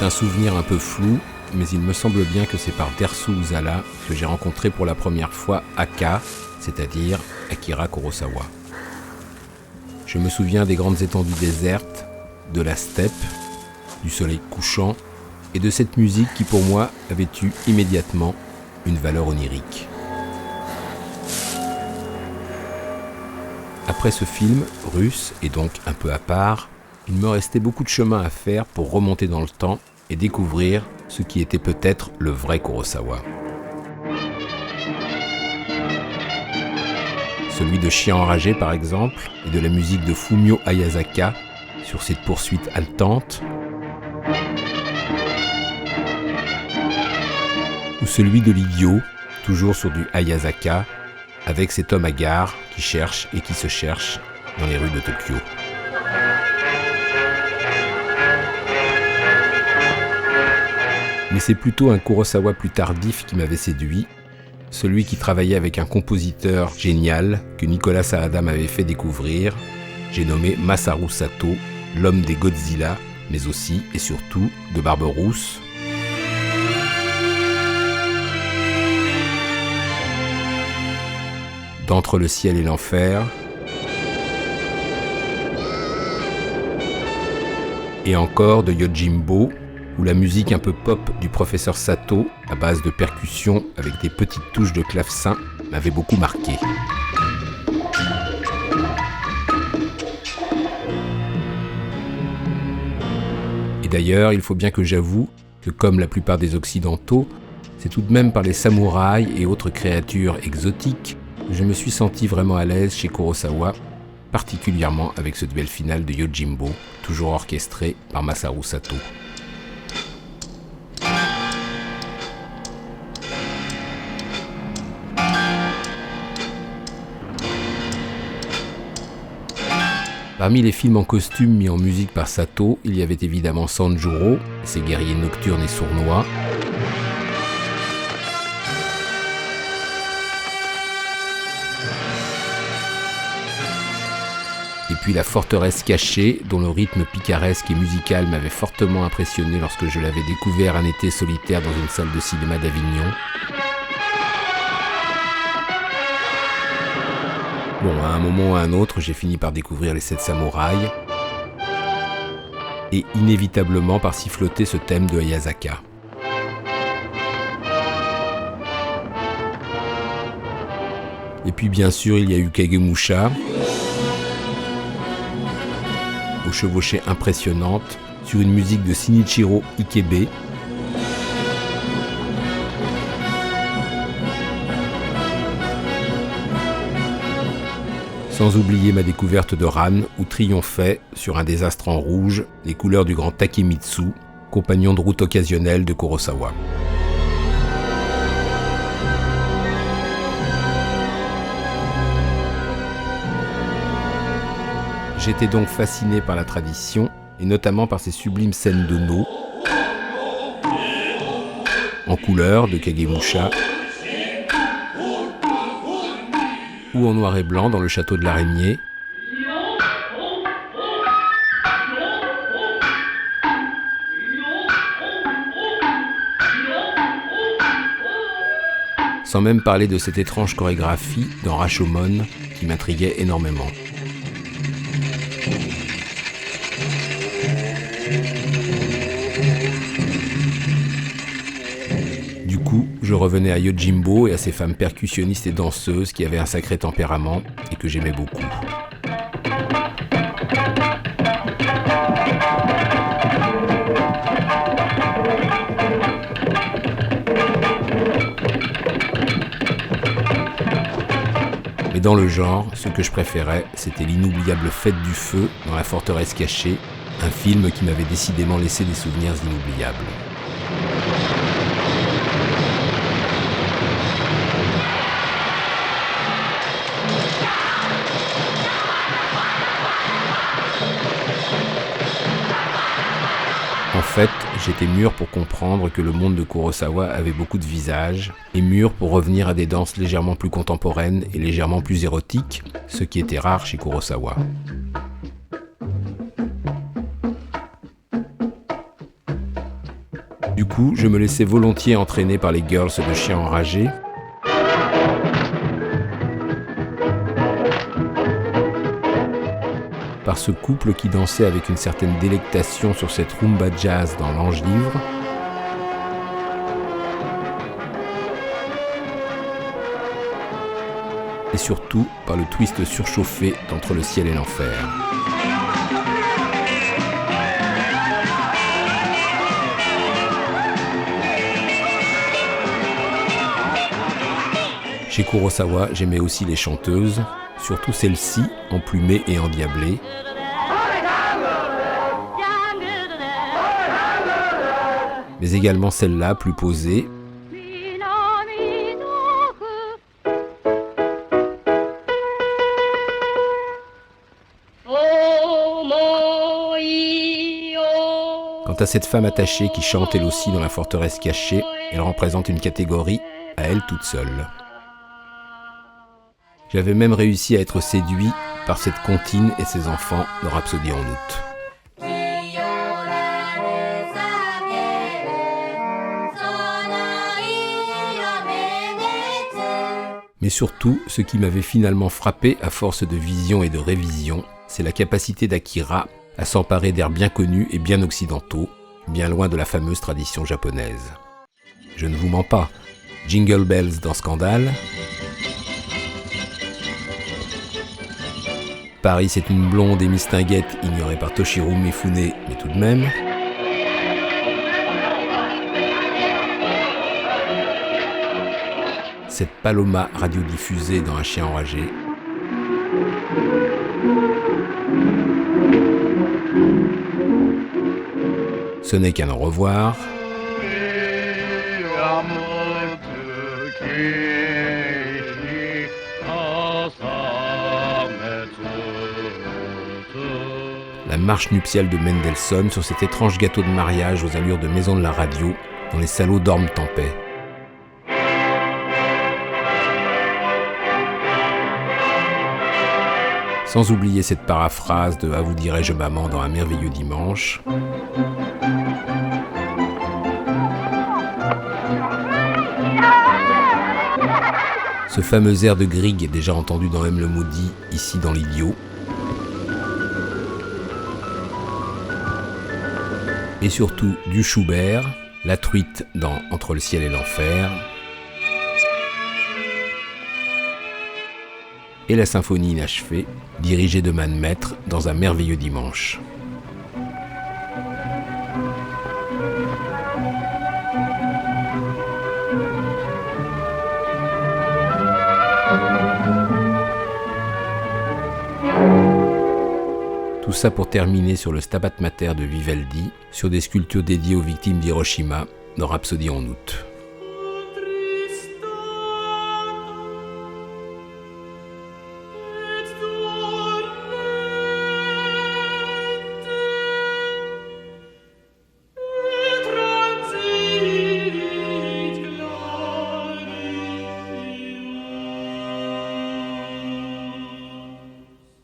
un souvenir un peu flou, mais il me semble bien que c'est par Dersu Uzala que j'ai rencontré pour la première fois Aka, c'est-à-dire Akira Kurosawa. Je me souviens des grandes étendues désertes, de la steppe, du soleil couchant et de cette musique qui pour moi avait eu immédiatement une valeur onirique. Après ce film, russe et donc un peu à part, il me restait beaucoup de chemin à faire pour remonter dans le temps et découvrir ce qui était peut-être le vrai Kurosawa. Celui de Chien enragé par exemple, et de la musique de Fumio Ayazaka sur cette poursuite haletante, ou celui de l'idiot, toujours sur du Hayasaka, avec cet homme hagard qui cherche et qui se cherche dans les rues de Tokyo. Mais c'est plutôt un Kurosawa plus tardif qui m'avait séduit, celui qui travaillait avec un compositeur génial que Nicolas Saada m'avait fait découvrir, j'ai nommé Masaru Sato, l'homme des Godzilla, mais aussi et surtout de Barberousse, d'Entre le ciel et l'enfer, et encore de Yojimbo, où la musique un peu pop du professeur Sato, à base de percussions avec des petites touches de clavecin, m'avait beaucoup marqué. Et d'ailleurs, il faut bien que j'avoue que comme la plupart des Occidentaux, c'est tout de même par les samouraïs et autres créatures exotiques que je me suis senti vraiment à l'aise chez Kurosawa, particulièrement avec ce duel final de Yojimbo, toujours orchestré par Masaru Sato. Parmi les films en costume mis en musique par Sato, il y avait évidemment Sanjuro, ses guerriers nocturnes et sournois, et puis La forteresse cachée, dont le rythme picaresque et musical m'avait fortement impressionné lorsque je l'avais découvert un été solitaire dans une salle de cinéma d'Avignon. Bon, à un moment ou à un autre, j'ai fini par découvrir les 7 samouraïs et inévitablement par siffloter ce thème de Hayasaka. Et puis bien sûr, il y a eu Kagemusha, aux chevauchées impressionnantes, sur une musique de Shinichiro Ikebe, sans oublier ma découverte de Ran, où triomphaient, sur un désastre en rouge, les couleurs du grand Takemitsu, compagnon de route occasionnel de Kurosawa. J'étais donc fasciné par la tradition, et notamment par ces sublimes scènes de No, en couleur de Kagemusha, ou en noir et blanc dans le château de l'araignée, sans même parler de cette étrange chorégraphie dans Rashomon qui m'intriguait énormément. Du coup, je revenais à Yojimbo et à ces femmes percussionnistes et danseuses qui avaient un sacré tempérament et que j'aimais beaucoup. Mais dans le genre, ce que je préférais, c'était l'inoubliable Fête du Feu dans La forteresse cachée, un film qui m'avait décidément laissé des souvenirs inoubliables. En fait, j'étais mûr pour comprendre que le monde de Kurosawa avait beaucoup de visages, et mûr pour revenir à des danses légèrement plus contemporaines et légèrement plus érotiques, ce qui était rare chez Kurosawa. Du coup, je me laissais volontiers entraîner par les girls de Chien Enragé, par ce couple qui dansait avec une certaine délectation sur cette rumba jazz dans l'Ange Livre, et surtout par le twist surchauffé d'Entre le ciel et l'enfer. Chez Kurosawa, j'aimais aussi les chanteuses, surtout celle-ci, emplumée et endiablée. Mais également celle-là, plus posée. Quant à cette femme attachée qui chante elle aussi dans la forteresse cachée, elle représente une catégorie à elle toute seule. J'avais même réussi à être séduit par cette comptine et ses enfants de Rhapsody en août. Mais surtout, ce qui m'avait finalement frappé à force de vision et de révision, c'est la capacité d'Akira à s'emparer d'airs bien connus et bien occidentaux, bien loin de la fameuse tradition japonaise. Je ne vous mens pas, Jingle Bells dans Scandale, Paris c'est une blonde et mistinguette ignorée par Toshiro Mifune, mais tout de même. Cette Paloma radiodiffusée dans Un chien enragé. Ce n'est qu'un au revoir. La marche nuptiale de Mendelssohn sur cet étrange gâteau de mariage aux allures de maison de la radio, dont les salauds dorment en paix. Sans oublier cette paraphrase de « Ah vous dirai-je maman » dans Un merveilleux dimanche. Ce fameux air de Grieg déjà entendu dans M. le Maudit, ici dans l'Idiot. Et surtout du Schubert, la truite dans Entre le ciel et l'enfer. Et la symphonie inachevée, dirigée de main de maître dans Un merveilleux dimanche. Tout ça pour terminer sur le Stabat Mater de Vivaldi, sur des sculptures dédiées aux victimes d'Hiroshima, dans Rhapsody en août.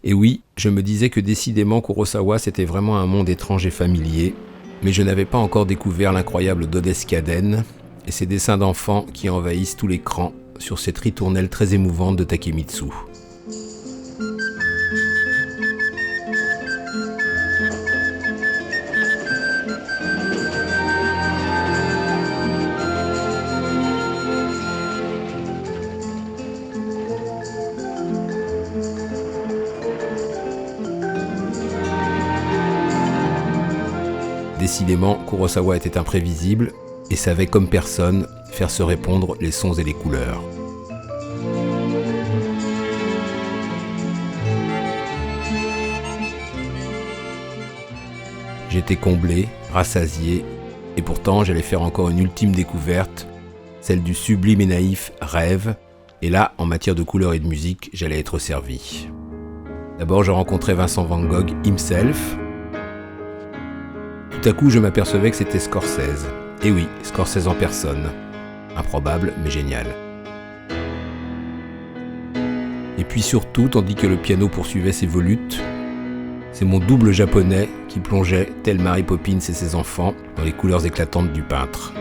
Et oui, je me disais que décidément Kurosawa c'était vraiment un monde étrange et familier, mais je n'avais pas encore découvert l'incroyable Dodescaden et ses dessins d'enfants qui envahissent tout l'écran sur cette ritournelle très émouvante de Takemitsu. Décidément, Kurosawa était imprévisible et savait comme personne faire se répondre les sons et les couleurs. J'étais comblé, rassasié, et pourtant j'allais faire encore une ultime découverte, celle du sublime et naïf Rêve, et là, en matière de couleurs et de musique, j'allais être servi. D'abord, je rencontrais Vincent Van Gogh himself. Tout à coup, je m'apercevais que c'était Scorsese. Et oui, Scorsese en personne. Improbable, mais génial. Et puis surtout, tandis que le piano poursuivait ses volutes, C'est mon double japonais qui plongeait, tel Mary Poppins et ses enfants, dans les couleurs éclatantes du peintre.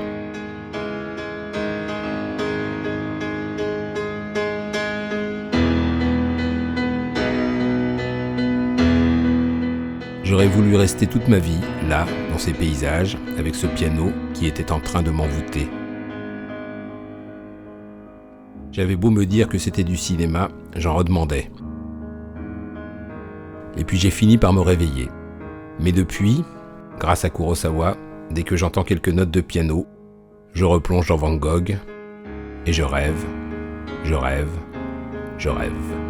J'aurais voulu rester toute ma vie, là, dans ces paysages, avec ce piano qui était en train de m'envoûter. J'avais beau me dire que c'était du cinéma, j'en redemandais. Et puis j'ai fini par me réveiller. Mais depuis, grâce à Kurosawa, dès que j'entends quelques notes de piano, je replonge dans Van Gogh, et je rêve, je rêve, je rêve.